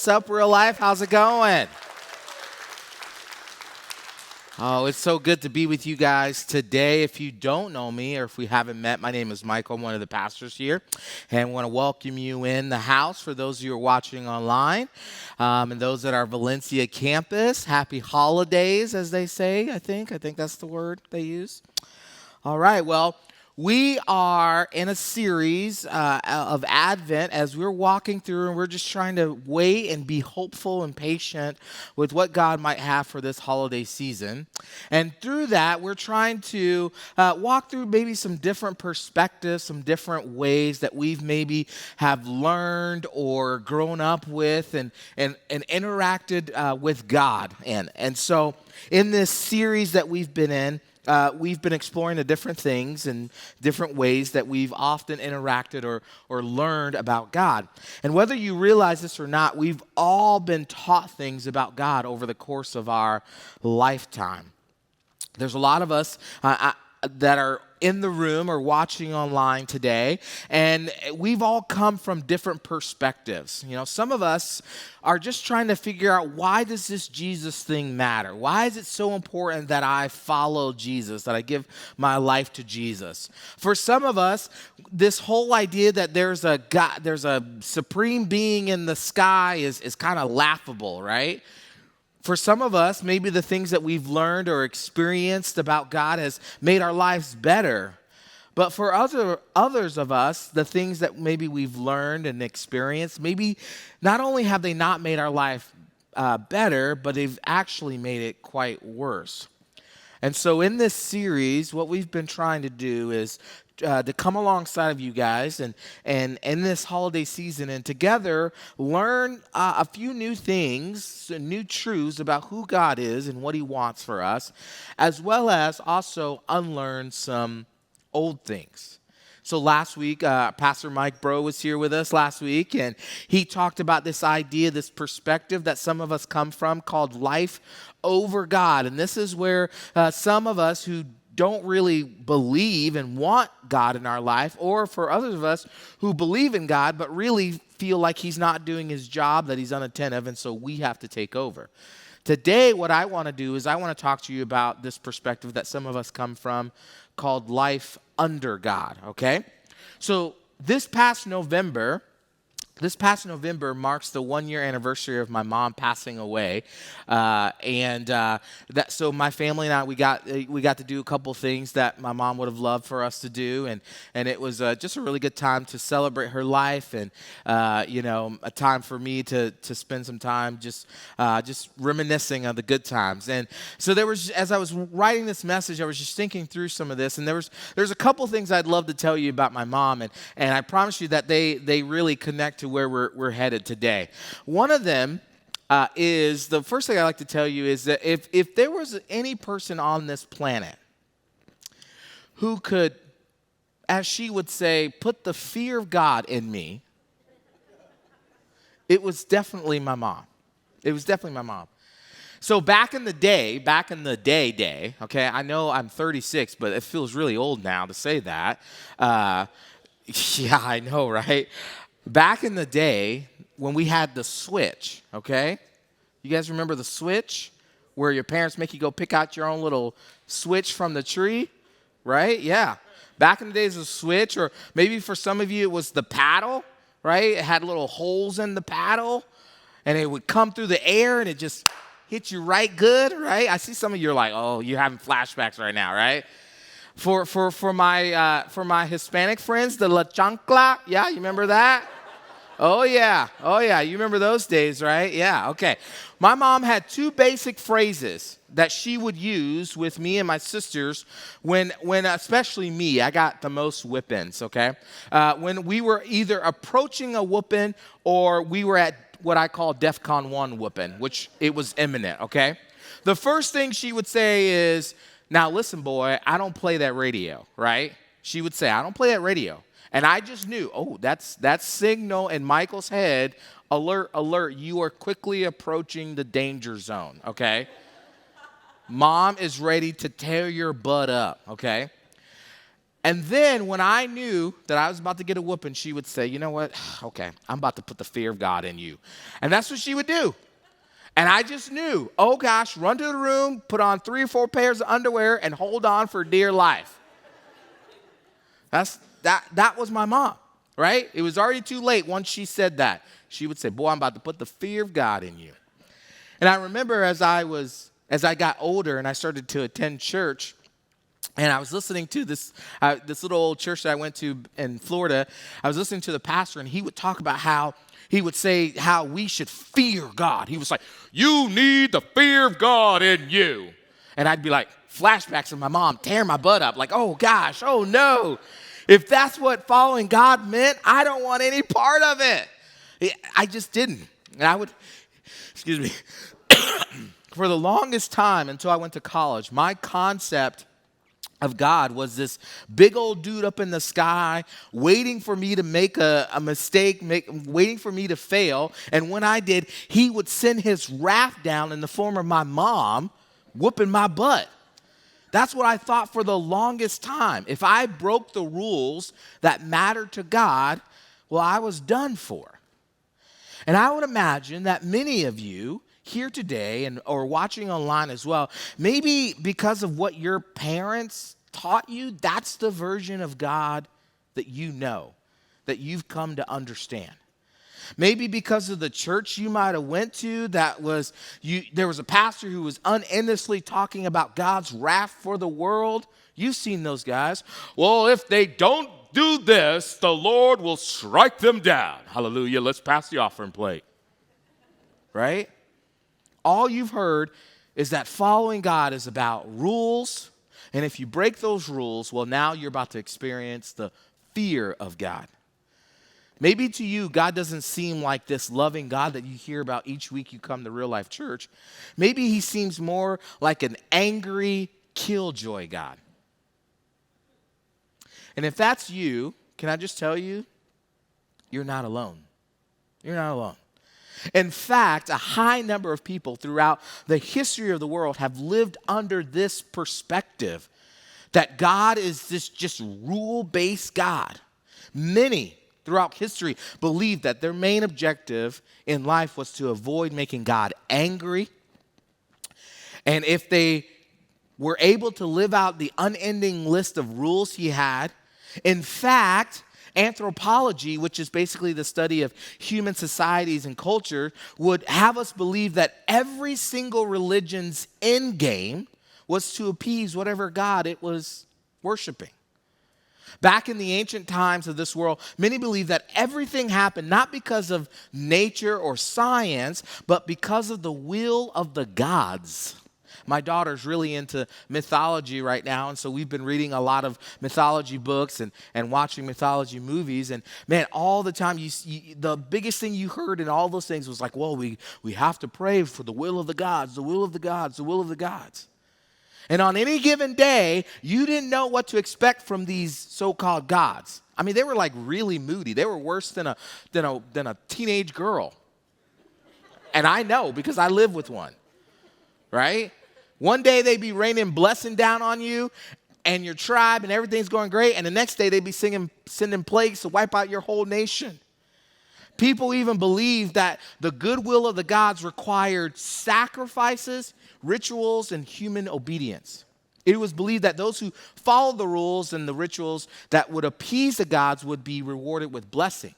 What's up, real life? How's it going? Oh, it's so good to be with you guys today. If you don't know me or if we haven't met, my name is Michael. I'm one of the pastors here. And I want to welcome you in the house for those of you who are watching online and those at our Valencia campus. Happy holidays, as they say, I think. I think that's the word they use. All right, well, we are in a series of Advent as we're walking through, and we're just trying to wait and be hopeful and patient with what God might have for this holiday season. And through that, we're trying to walk through maybe some different perspectives, some different ways that we've maybe have learned or grown up with and interacted with God in. And so in this series that we've been exploring the different things and different ways that we've often interacted or learned about God. And whether you realize this or not, we've all been taught things about God over the course of our lifetime. There's a lot of us that are in the room or watching online today, and we've all come from different perspectives. You know, some of us are just trying to figure out, why does this Jesus thing matter? Why is it so important that I follow Jesus, that I give my life to Jesus? For some of us, this whole idea that there's a God, there's a supreme being in the sky is kind of laughable, right? For some of us, maybe the things that we've learned or experienced about God has made our lives better. But for others of us, the things that maybe we've learned and experienced, maybe not only have they not made our life better, but they've actually made it quite worse. And so in this series, what we've been trying to do is to come alongside of you guys and in this holiday season and together learn a few new things, new truths about who God is and what he wants for us, as well as also unlearn some old things. So last week, Pastor Mike Bro was here with us last week, and he talked about this idea, this perspective that some of us come from called life over God. And this is where some of us who don't really believe and want God in our life, or for others of us who believe in God but really feel like he's not doing his job, that he's unattentive, and so we have to take over. Today, what I want to do is I want to talk to you about this perspective that some of us come from called life under God, okay? So this past November marks the 1-year anniversary of my mom passing away, so my family and I we got to do a couple things that my mom would have loved for us to do, and it was just a really good time to celebrate her life, and a time for me to spend some time just reminiscing of the good times. And so there was, as I was writing this message, I was just thinking through some of this, and there's a couple things I'd love to tell you about my mom, and I promise you that they really connect to where we're headed today. One of them is, the first thing I'd like to tell you is that if there was any person on this planet who could, as she would say, put the fear of God in me, it was definitely my mom. It was definitely my mom. So back in the day, okay, I know I'm 36, but it feels really old now to say that. Yeah, I know, right? Back in the day, when we had the switch, okay? You guys remember the switch? Where your parents make you go pick out your own little switch from the tree, right? Yeah. Back in the days of switch, or maybe for some of you it was the paddle, right? It had little holes in the paddle, and it would come through the air, and it just hit you right good, right? I see some of you are like, oh, you're having flashbacks right now, right? For my Hispanic friends, the la chancla, yeah, you remember that? Oh yeah, you remember those days, right? Yeah, okay. My mom had two basic phrases that she would use with me and my sisters when especially me, I got the most whippings, okay? When we were either approaching a whooping or we were at what I call DEFCON 1 whooping, which it was imminent, okay? The first thing she would say is, now listen, boy, I don't play that radio, right? She would say, I don't play that radio. And I just knew, oh, that's signal in Michael's head, alert, alert, you are quickly approaching the danger zone, okay? Mom is ready to tear your butt up, okay? And then when I knew that I was about to get a whooping, she would say, you know what? Okay, I'm about to put the fear of God in you. And that's what she would do. And I just knew, oh gosh, run to the room, put on 3 or 4 pairs of underwear, and hold on for dear life. That was my mom, right? It was already too late once she said that. She would say, boy, I'm about to put the fear of God in you. And I remember as I got older and I started to attend church, and I was listening to this little old church that I went to in Florida. I was listening to the pastor, and he would talk about how he would say how we should fear God. He was like, you need the fear of God in you. And I'd be like, flashbacks of my mom tearing my butt up, like, oh gosh, oh no. If that's what following God meant, I don't want any part of it. I just didn't. And I would, excuse me, for the longest time until I went to college, my concept of God was this big old dude up in the sky waiting for me to make a mistake, waiting for me to fail. And when I did, he would send his wrath down in the form of my mom whooping my butt. That's what I thought for the longest time. If I broke the rules that mattered to God, well, I was done for. And I would imagine that many of you here today or watching online as well, maybe because of what your parents taught you, that's the version of God that you know, that you've come to understand. Maybe because of the church you might have went to, there was a pastor who was unendlessly talking about God's wrath for the world. You've seen those guys. Well, if they don't do this, the Lord will strike them down. Hallelujah. Let's pass the offering plate. Right? All you've heard is that following God is about rules. And if you break those rules, well, now you're about to experience the fear of God. Maybe to you, God doesn't seem like this loving God that you hear about each week you come to Real Life Church. Maybe he seems more like an angry, killjoy God. And if that's you, can I just tell you, you're not alone. You're not alone. In fact, a high number of people throughout the history of the world have lived under this perspective that God is this just rule-based God. Many throughout history believed that their main objective in life was to avoid making God angry. And if they were able to live out the unending list of rules he had, in fact, anthropology, which is basically the study of human societies and culture, would have us believe that every single religion's end game was to appease whatever God it was worshiping. Back in the ancient times of this world, many believed that everything happened not because of nature or science, but because of the will of the gods. My daughter's really into mythology right now, and so we've been reading a lot of mythology books and watching mythology movies. And man, all the time, the biggest thing you heard in all those things was like, well, we have to pray for the will of the gods, the will of the gods, the will of the gods. And on any given day, you didn't know what to expect from these so-called gods. I mean, they were like really moody. They were worse than a teenage girl. And I know because I live with one, right? One day they'd be raining blessing down on you and your tribe and everything's going great. And the next day they'd be sending plagues to wipe out your whole nation. People even believed that the goodwill of the gods required sacrifices, rituals, and human obedience. It was believed that those who followed the rules and the rituals that would appease the gods would be rewarded with blessing.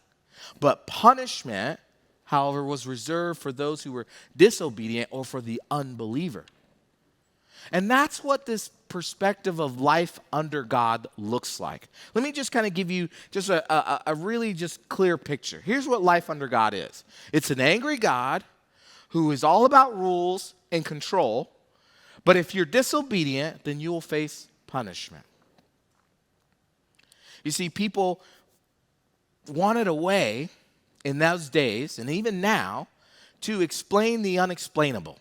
But punishment, however, was reserved for those who were disobedient or for the unbeliever. And that's what this perspective of life under God looks like. Let me just kind of give you just a really just clear picture. Here's what life under God is. It's an angry God who is all about rules and control, but if you're disobedient, then you will face punishment. You see, people wanted a way in those days, and even now, to explain the unexplainable.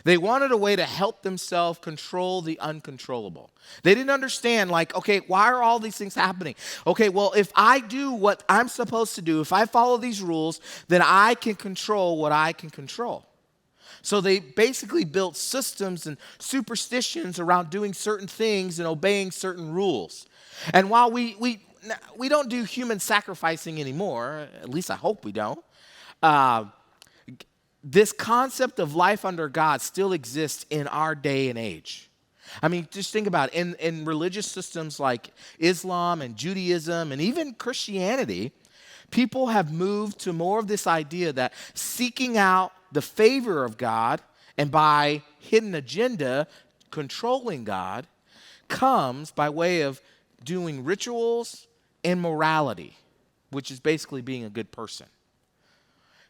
They wanted a way to help themselves control the uncontrollable. They didn't understand, like, okay, why are all these things happening? Okay, well, if I do what I'm supposed to do, if I follow these rules, then I can control what I can control. So they basically built systems and superstitions around doing certain things and obeying certain rules. And while we don't do human sacrificing anymore, at least I hope we don't, uh, this concept of life under God still exists in our day and age. I mean, just think about it. In religious systems like Islam and Judaism and even Christianity, people have moved to more of this idea that seeking out the favor of God and by hidden agenda, controlling God, comes by way of doing rituals and morality, which is basically being a good person.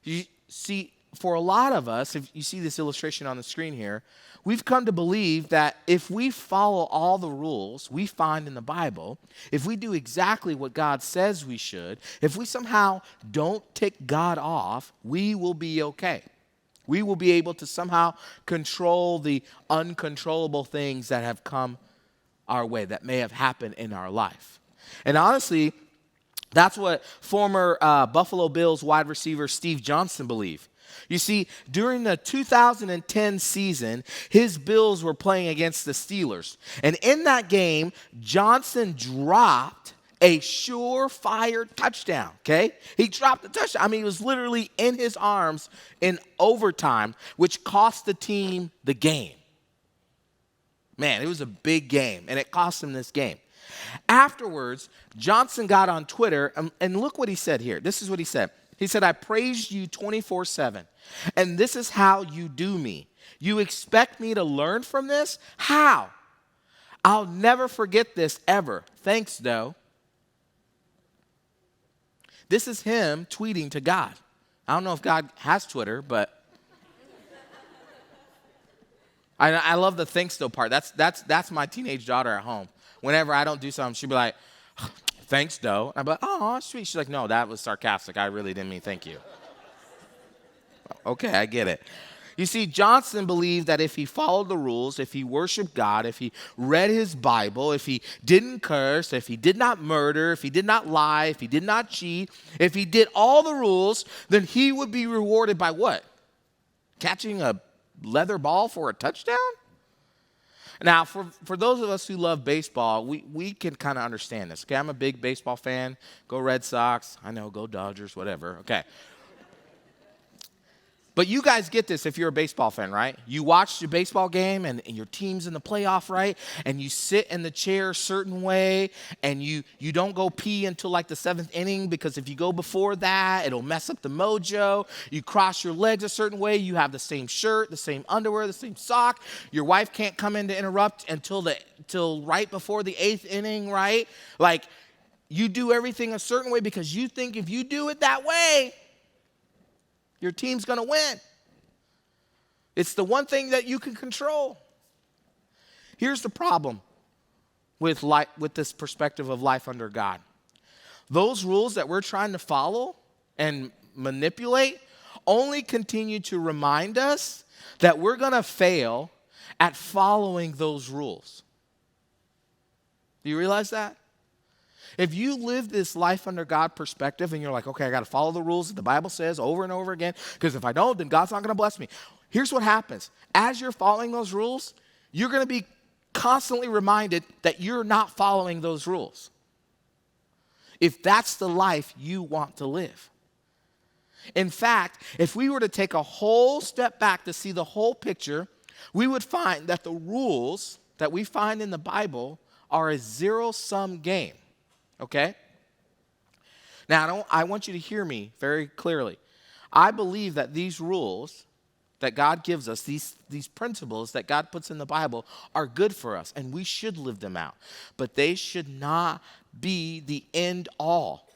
You see, for a lot of us, if you see this illustration on the screen here, we've come to believe that if we follow all the rules we find in the Bible, if we do exactly what God says we should, if we somehow don't tick God off, we will be okay. We will be able to somehow control the uncontrollable things that have come our way, that may have happened in our life. And honestly, that's what former Buffalo Bills wide receiver Steve Johnson believed. You see, during the 2010 season, his Bills were playing against the Steelers. And in that game, Johnson dropped a surefire touchdown, okay? He dropped the touchdown. I mean, it was literally in his arms in overtime, which cost the team the game. Man, it was a big game, and it cost him this game. Afterwards, Johnson got on Twitter, and look what he said here. This is what he said. He said, "I praised you 24/7, and this is how you do me. You expect me to learn from this? How? I'll never forget this ever. Thanks, though." This is him tweeting to God. I don't know if God has Twitter, but I love the thanks, though part. That's my teenage daughter at home. Whenever I don't do something, she'll be like, "Thanks, though." I'm like, "Oh, sweet." She's like, "No, that was sarcastic. I really didn't mean thank you." Okay, I get it. You see, Johnson believed that if he followed the rules, if he worshiped God, if he read his Bible, if he didn't curse, if he did not murder, if he did not lie, if he did not cheat, if he did all the rules, then he would be rewarded by what? Catching a leather ball for a touchdown? Now, for those of us who love baseball, we can kind of understand this. Okay, I'm a big baseball fan. Go Red Sox. I know, go Dodgers, whatever. Okay. But you guys get this if you're a baseball fan, right? You watch your baseball game and your team's in the playoff, right? And you sit in the chair a certain way and you don't go pee until like the 7th inning because if you go before that, it'll mess up the mojo. You cross your legs a certain way. You have the same shirt, the same underwear, the same sock. Your wife can't come in to interrupt until right before the 8th inning, right? Like you do everything a certain way because you think if you do it that way, your team's going to win. It's the one thing that you can control. Here's the problem with this perspective of life under God. Those rules that we're trying to follow and manipulate only continue to remind us that we're going to fail at following those rules. Do you realize that? If you live this life under God perspective and you're like, okay, I got to follow the rules that the Bible says over and over again, because if I don't, then God's not going to bless me. Here's what happens. As you're following those rules, you're going to be constantly reminded that you're not following those rules. If that's the life you want to live. In fact, if we were to take a whole step back to see the whole picture, we would find that the rules that we find in the Bible are a zero-sum game. Okay? Now, I want you to hear me very clearly. I believe that these rules that God gives us, these principles that God puts in the Bible are good for us, and we should live them out. But they should not be the end all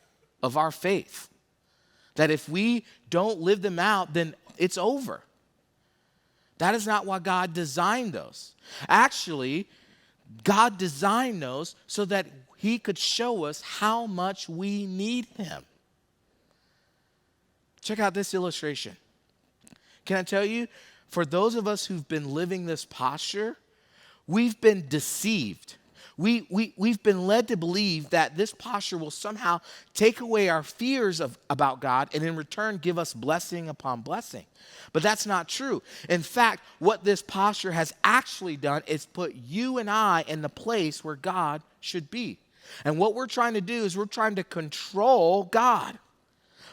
of our faith. That if we don't live them out, then it's over. That is not why God designed those. Actually, God designed those so that He could show us how much we need Him. Check out this illustration. Can I tell you, for those of us who've been living this posture, we've been deceived. We've been led to believe that this posture will somehow take away our fears about God and in return give us blessing upon blessing. But that's not true. In fact, what this posture has actually done is put you and I in the place where God should be. And what we're trying to do is we're trying to control God.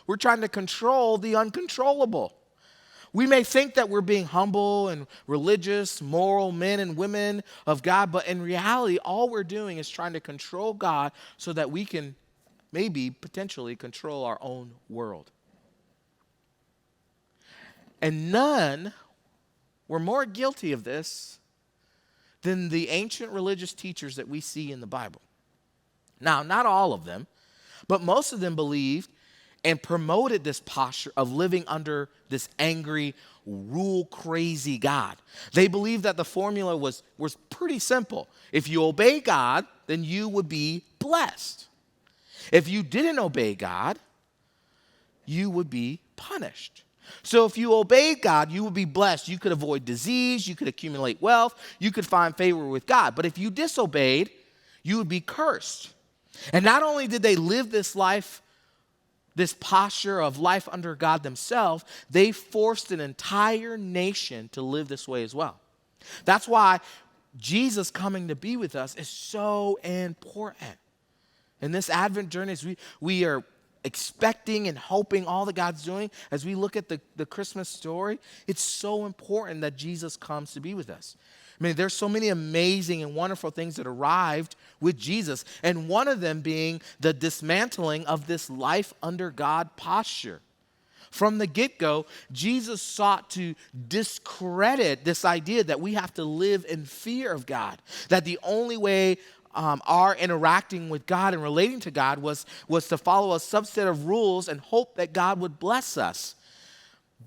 We're trying to control the uncontrollable. We may think that we're being humble and religious, moral men and women of God, but in reality, all we're doing is trying to control God so that we can maybe potentially control our own world. And none were more guilty of this than the ancient religious teachers that we see in the Bible. Now, not all of them, but most of them believed and promoted this posture of living under this angry, rule-crazy God. They believed that the formula was pretty simple. If you obey God, then you would be blessed. If you didn't obey God, you would be punished. So if you obeyed God, you would be blessed. You could avoid disease, you could accumulate wealth, you could find favor with God. But if you disobeyed, you would be cursed. And not only did they live this life, this posture of life under God themselves, they forced an entire nation to live this way as well. That's why Jesus coming to be with us is so important. In this Advent journey, as we are expecting and hoping all that God's doing, as we look at the Christmas story, it's so important that Jesus comes to be with us. I mean, there's so many amazing and wonderful things that arrived with Jesus, and one of them being the dismantling of this life under God posture. From the get-go, Jesus sought to discredit this idea that we have to live in fear of God, that the only way our interacting with God and relating to God was to follow a subset of rules and hope that God would bless us,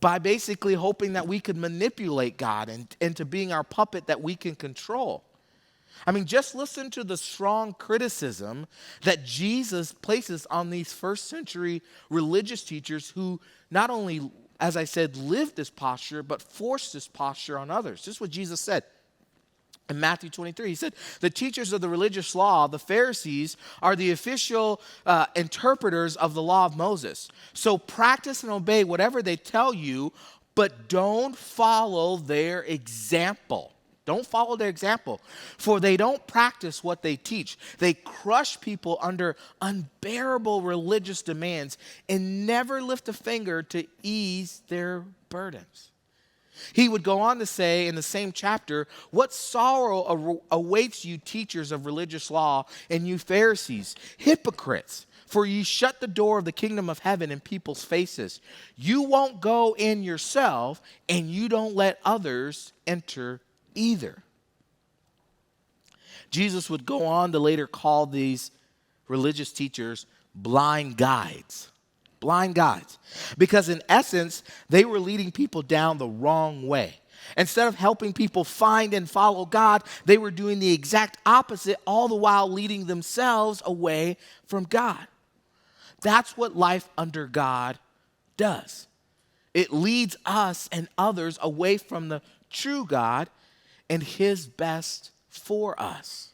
by basically hoping that we could manipulate God into being our puppet that we can control. I mean, just listen to the strong criticism that Jesus places on these first century religious teachers who not only, as I said, lived this posture, but forced this posture on others. This is what Jesus said. In Matthew 23, he said, the teachers of the religious law, the Pharisees, are the official interpreters of the law of Moses. So practice and obey whatever they tell you, but don't follow their example. Don't follow their example, for they don't practice what they teach. They crush people under unbearable religious demands and never lift a finger to ease their burdens. He would go on to say in the same chapter, what sorrow awaits you teachers of religious law and you Pharisees, hypocrites, for you shut the door of the kingdom of heaven in people's faces. You won't go in yourself and you don't let others enter either. Jesus would go on to later call these religious teachers blind guides. Blind guides. Because in essence, they were leading people down the wrong way. Instead of helping people find and follow God, they were doing the exact opposite, all the while leading themselves away from God. That's what life under God does. It leads us and others away from the true God and His best for us.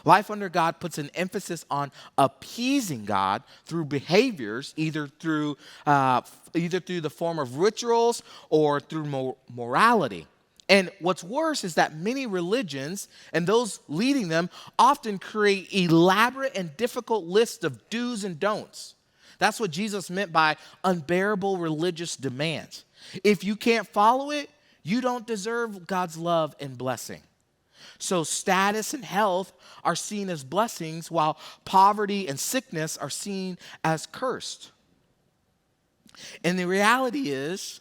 Life under God puts an emphasis on appeasing God through behaviors, either through the form of rituals or through morality. And what's worse is that many religions and those leading them often create elaborate and difficult lists of do's and don'ts. That's what Jesus meant by unbearable religious demands. If you can't follow it, you don't deserve God's love and blessing. So status and health are seen as blessings, while poverty and sickness are seen as cursed. And the reality is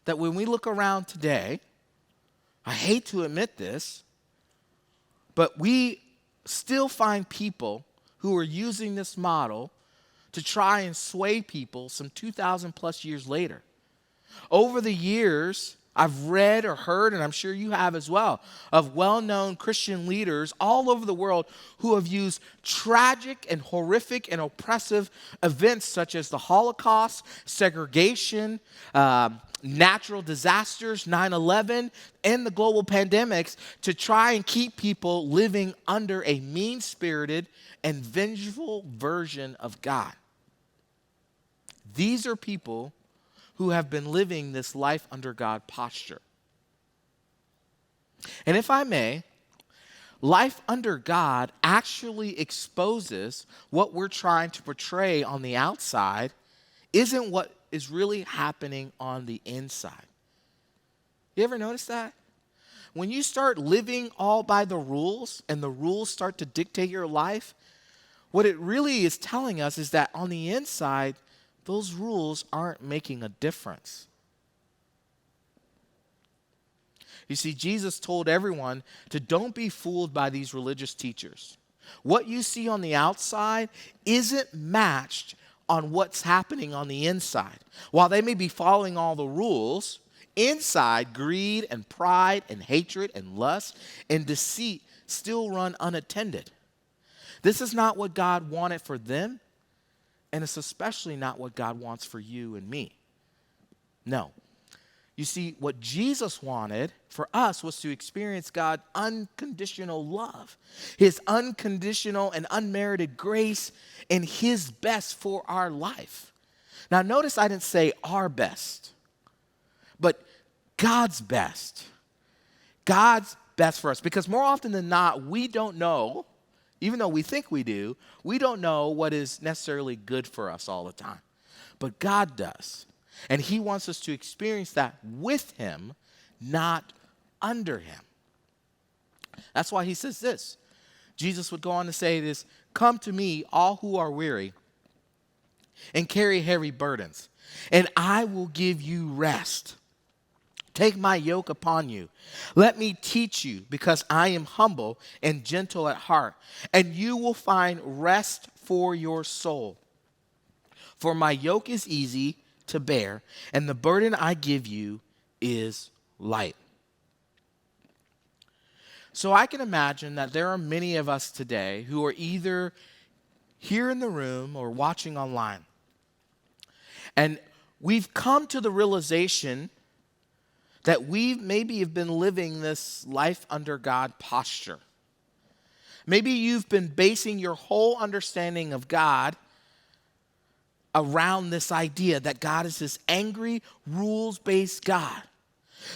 that when we look around today, I hate to admit this, but we still find people who are using this model to try and sway people some 2,000 plus years later. Over the years, I've read or heard, and I'm sure you have as well, of well-known Christian leaders all over the world who have used tragic and horrific and oppressive events such as the Holocaust, segregation, natural disasters, 9/11, and the global pandemics to try and keep people living under a mean-spirited and vengeful version of God. These are people who have been living this life under God posture. And if I may, life under God actually exposes what we're trying to portray on the outside isn't what is really happening on the inside. You ever notice that? When you start living all by the rules and the rules start to dictate your life, what it really is telling us is that on the inside, those rules aren't making a difference. You see, Jesus told everyone to don't be fooled by these religious teachers. What you see on the outside isn't matched on what's happening on the inside. While they may be following all the rules, inside greed and pride and hatred and lust and deceit still run unattended. This is not what God wanted for them. And it's especially not what God wants for you and me. No. You see, what Jesus wanted for us was to experience God's unconditional love, his unconditional and unmerited grace, and his best for our life. Now, notice I didn't say our best, but God's best. God's best for us. Because more often than not, we don't know. Even though we think we do, we don't know what is necessarily good for us all the time. But God does. And he wants us to experience that with him, not under him. That's why he says this. Jesus would go on to say this, "Come to me, all who are weary and carry heavy burdens, and I will give you rest. Take my yoke upon you. Let me teach you, because I am humble and gentle at heart, and you will find rest for your soul. For my yoke is easy to bear, and the burden I give you is light." So I can imagine that there are many of us today who are either here in the room or watching online. And we've come to the realization that we maybe have been living this life under God posture. Maybe you've been basing your whole understanding of God around this idea that God is this angry, rules-based God.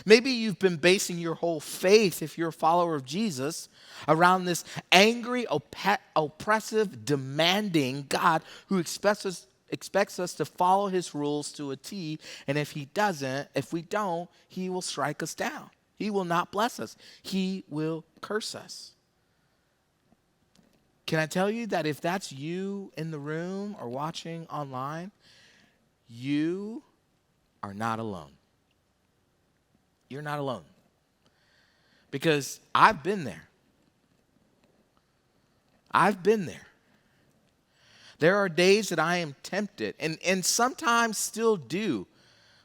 Maybe you've been basing your whole faith, if you're a follower of Jesus, around this angry, oppressive, demanding God who expects us to follow his rules to a T, and if we don't, he will strike us down. He will not bless us. He will curse us. Can I tell you that if that's you in the room or watching online, you are not alone. You're not alone. Because I've been there. I've been there. There are days that I am tempted, and sometimes still do,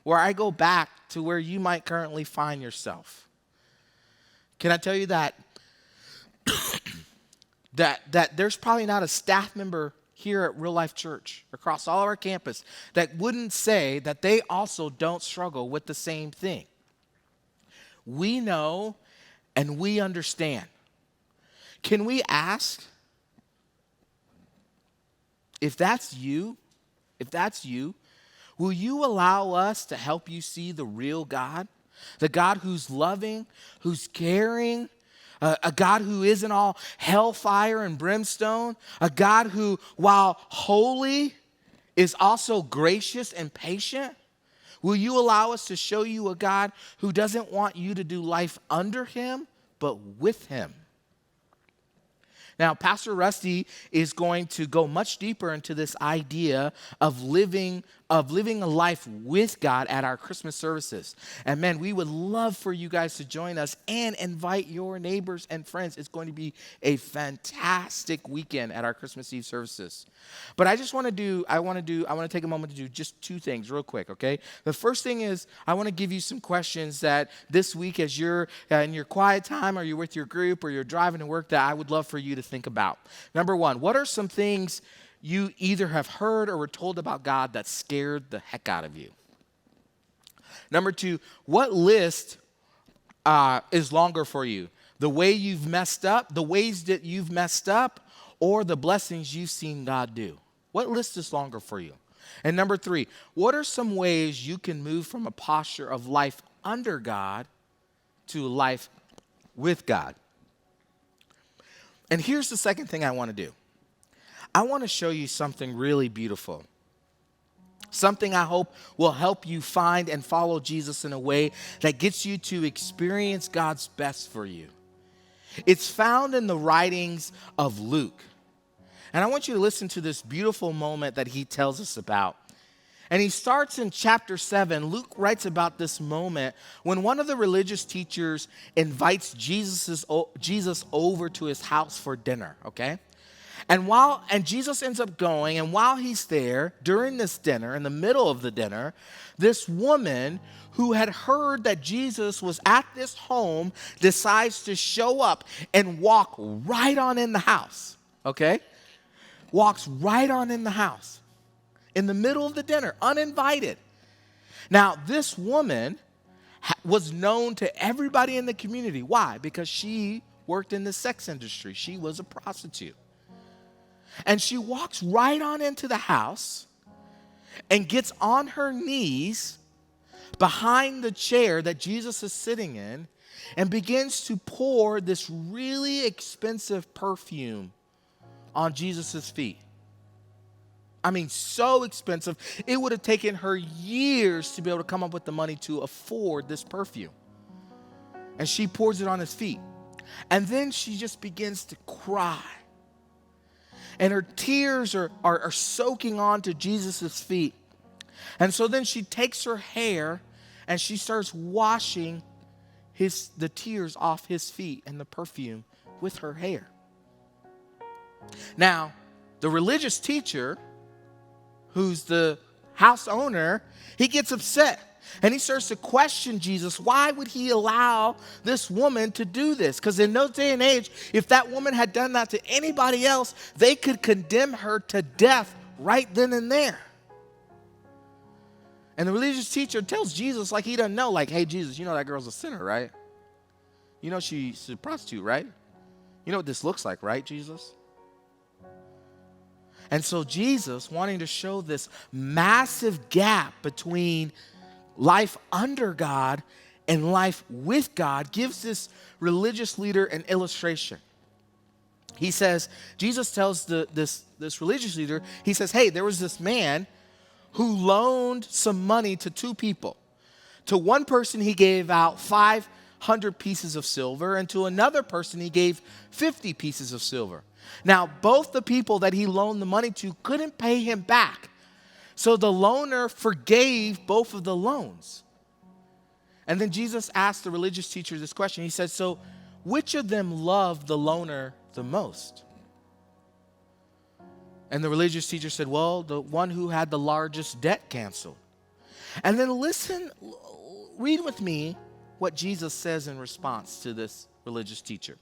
where I go back to where you might currently find yourself. Can I tell you that that there's probably not a staff member here at Real Life Church across all of our campus that wouldn't say that they also don't struggle with the same thing. We know and we understand. Can we ask, if that's you, will you allow us to help you see the real God? The God who's loving, who's caring, a God who isn't all hellfire and brimstone, a God who, while holy, is also gracious and patient? Will you allow us to show you a God who doesn't want you to do life under him, but with him? Now, Pastor Rusty is going to go much deeper into this idea of living of living a life with God at our Christmas services. And man, we would love for you guys to join us and invite your neighbors and friends. It's going to be a fantastic weekend at our Christmas Eve services. But I just want to take a moment to do just two things real quick, okay? The first thing is I want to give you some questions that this week as you're in your quiet time or you're with your group or you're driving to work that I would love for you to think about. Number one, what are some things you either have heard or were told about God that scared the heck out of you? Number two, what list is longer for you? The way you've messed up, the ways that you've messed up, or the blessings you've seen God do? What list is longer for you? And number three, what are some ways you can move from a posture of life under God to life with God? And here's the second thing I want to do. I want to show you something really beautiful. Something I hope will help you find and follow Jesus in a way that gets you to experience God's best for you. It's found in the writings of Luke. And I want you to listen to this beautiful moment that he tells us about. And he starts in chapter 7. Luke writes about this moment when one of the religious teachers invites Jesus over to his house for dinner, okay? And Jesus ends up going, and while he's there, during this dinner, in the middle of the dinner, this woman who had heard that Jesus was at this home decides to show up and walk right on in the house, okay? Walks right on in the house, in the middle of the dinner, uninvited. Now, this woman was known to everybody in the community. Why? Because she worked in the sex industry. She was a prostitute. And she walks right on into the house and gets on her knees behind the chair that Jesus is sitting in and begins to pour this really expensive perfume on Jesus' feet. I mean, so expensive. It would have taken her years to be able to come up with the money to afford this perfume. And she pours it on his feet. And then she just begins to cry. And her tears are soaking onto Jesus' feet. And so then she takes her hair and she starts washing the tears off his feet and the perfume with her hair. Now, the religious teacher, who's the house owner, he gets upset. And he starts to question Jesus. Why would he allow this woman to do this? Because in no day and age, if that woman had done that to anybody else, they could condemn her to death right then and there. And the religious teacher tells Jesus like he doesn't know, like, hey, Jesus, you know that girl's a sinner, right? You know she's a prostitute, right? You know what this looks like, right, Jesus? And so Jesus, wanting to show this massive gap between life under God and life with God, gives this religious leader an illustration. He says, Jesus tells this religious leader, he says, hey, there was this man who loaned some money to two people. To one person, he gave out 500 pieces of silver, and to another person, he gave 50 pieces of silver. Now, both the people that he loaned the money to couldn't pay him back. So the loaner forgave both of the loans. And then Jesus asked the religious teacher this question. He said, so which of them loved the loaner the most? And the religious teacher said, well, the one who had the largest debt canceled. And then read with me what Jesus says in response to this religious teacher.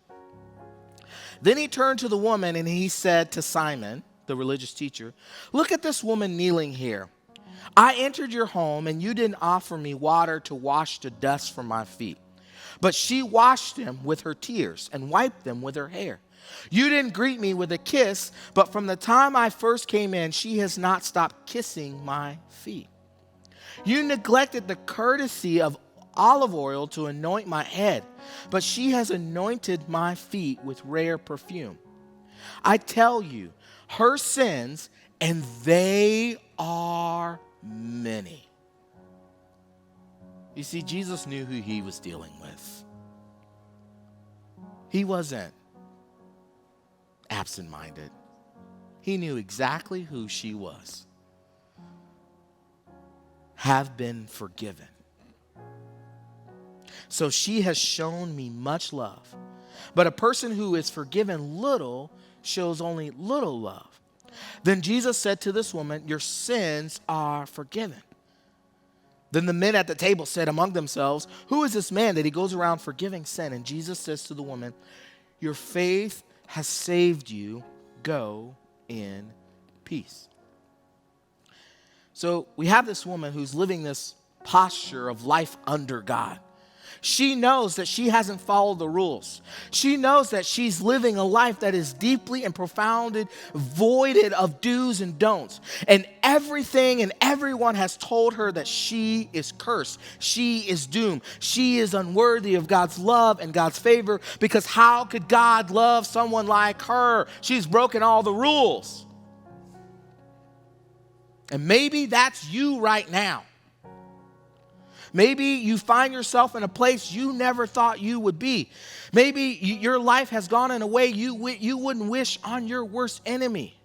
Then he turned to the woman and he said to Simon, the religious teacher, look at this woman kneeling here. I entered your home and you didn't offer me water to wash the dust from my feet. But she washed them with her tears and wiped them with her hair. You didn't greet me with a kiss, but from the time I first came in, she has not stopped kissing my feet. You neglected the courtesy of olive oil to anoint my head, but she has anointed my feet with rare perfume. I tell you, her sins, and they are many. You see, Jesus knew who he was dealing with. He wasn't absent-minded. He knew exactly who she was. have been forgiven. So she has shown me much love. But a person who is forgiven little shows only little love. Then Jesus said to this woman, your sins are forgiven. Then the men at the table said among themselves, who is this man that he goes around forgiving sin? And Jesus says to the woman, your faith has saved you. Go in peace. So we have this woman who's living this posture of life under God. She knows that she hasn't followed the rules. She knows that she's living a life that is deeply and profoundly voided of do's and don'ts. And everything and everyone has told her that she is cursed. She is doomed. She is unworthy of God's love and God's favor, because how could God love someone like her? She's broken all the rules. And maybe that's you right now. Maybe you find yourself in a place you never thought you would be. Maybe your life has gone in a way you wouldn't wish on your worst enemy.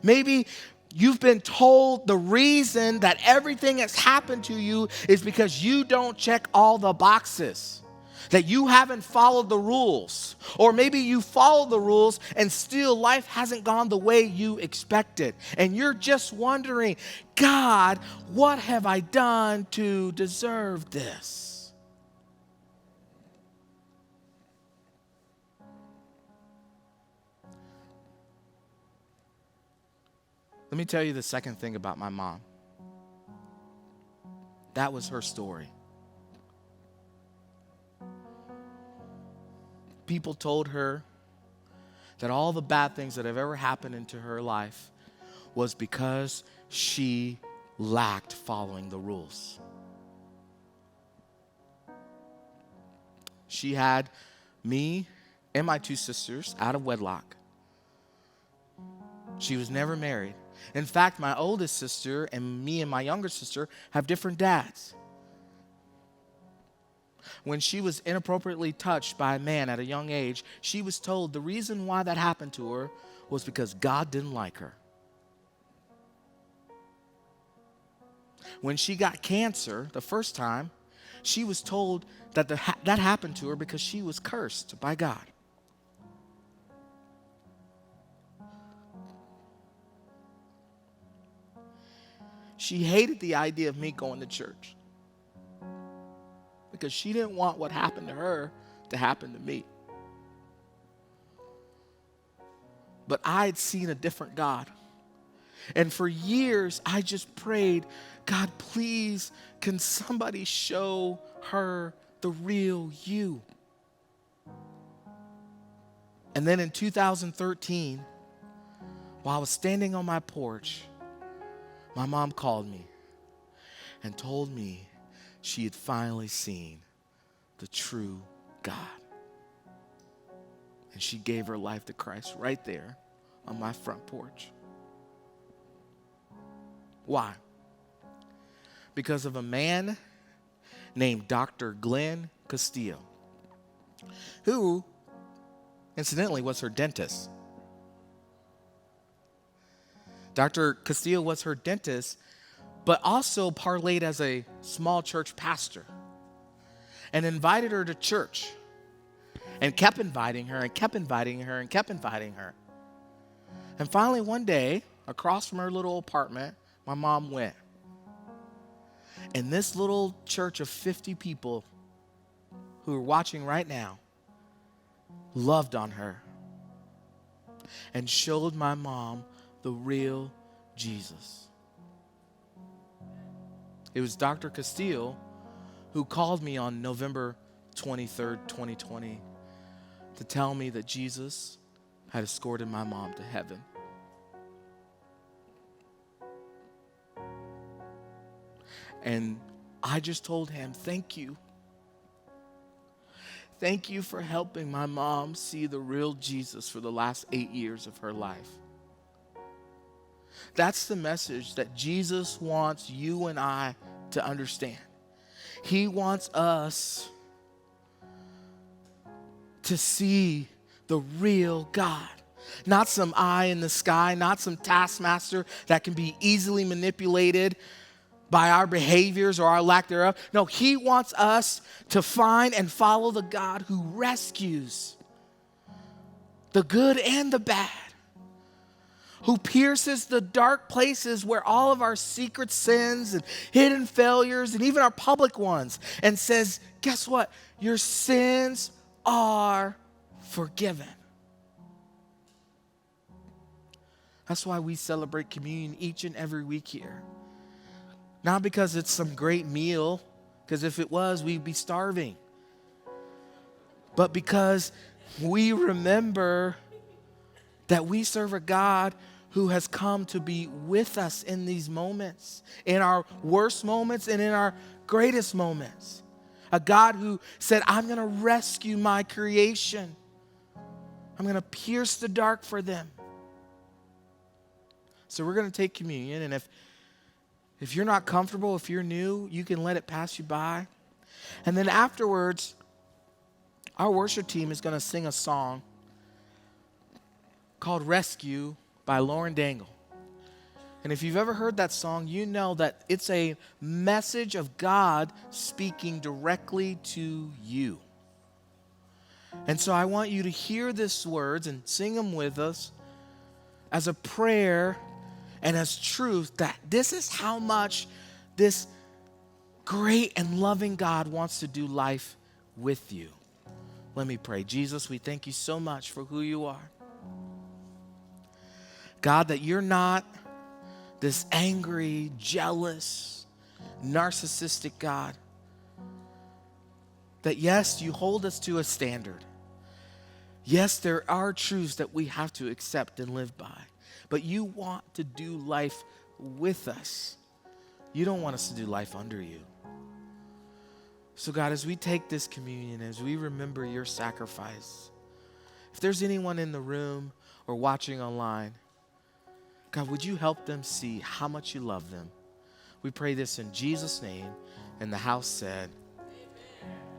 Maybe you've been told the reason that everything that's happened to you is because you don't check all the boxes, that you haven't followed the rules. Or maybe you follow the rules and still life hasn't gone the way you expected. And you're just wondering, God, what have I done to deserve this? Let me tell you the second thing about my mom. That was her story. People told her that all the bad things that have ever happened into her life was because she lacked following the rules. She had me and my two sisters out of wedlock. She was never married. In fact, my oldest sister and me and my younger sister have different dads. When she was inappropriately touched by a man at a young age, she was told the reason why that happened to her was because God didn't like her. When she got cancer the first time, she was told that that happened to her because she was cursed by God. She hated the idea of me going to church, because she didn't want what happened to her to happen to me. But I had seen a different God. And for years, I just prayed, God, please, can somebody show her the real you? And then in 2013, while I was standing on my porch, my mom called me and told me she had finally seen the true God. And she gave her life to Christ right there on my front porch. Why? Because of a man named Dr. Glenn Castillo, who, incidentally, was her dentist. Dr. Castillo was her dentist, but also parlayed as a small church pastor and invited her to church and kept inviting her and kept inviting her and kept inviting her. And finally one day, across from her little apartment, my mom went. And this little church of 50 people who are watching right now loved on her and showed my mom the real Jesus. It was Dr. Castillo who called me on November 23rd, 2020 to tell me that Jesus had escorted my mom to heaven. And I just told him, thank you. Thank you for helping my mom see the real Jesus for the last 8 years of her life. That's the message that Jesus wants you and I to understand. He wants us to see the real God. Not some eye in the sky, not some taskmaster that can be easily manipulated, by our behaviors or our lack thereof. No, he wants us to find and follow the God who rescues the good and the bad, who pierces the dark places where all of our secret sins and hidden failures and even our public ones, and says, guess what? Your sins are forgiven. That's why we celebrate communion each and every week here. Not because it's some great meal, because if it was, we'd be starving. But because we remember that we serve a God who has come to be with us in these moments, in our worst moments and in our greatest moments. A God who said, I'm going to rescue my creation. I'm going to pierce the dark for them. So we're going to take communion, and if you're not comfortable, if you're new, you can let it pass you by. And then afterwards, our worship team is going to sing a song called Rescue by Lauren Dangle. And if you've ever heard that song, you know that it's a message of God speaking directly to you. And so I want you to hear these words and sing them with us as a prayer and as truth that this is how much this great and loving God wants to do life with you. Let me pray. Jesus, we thank you so much for who you are. God, that you're not this angry, jealous, narcissistic God. That yes, you hold us to a standard. Yes, there are truths that we have to accept and live by. But you want to do life with us. You don't want us to do life under you. So God, as we take this communion, as we remember your sacrifice, if there's anyone in the room or watching online, God, would you help them see how much you love them? We pray this in Jesus' name. And the house said,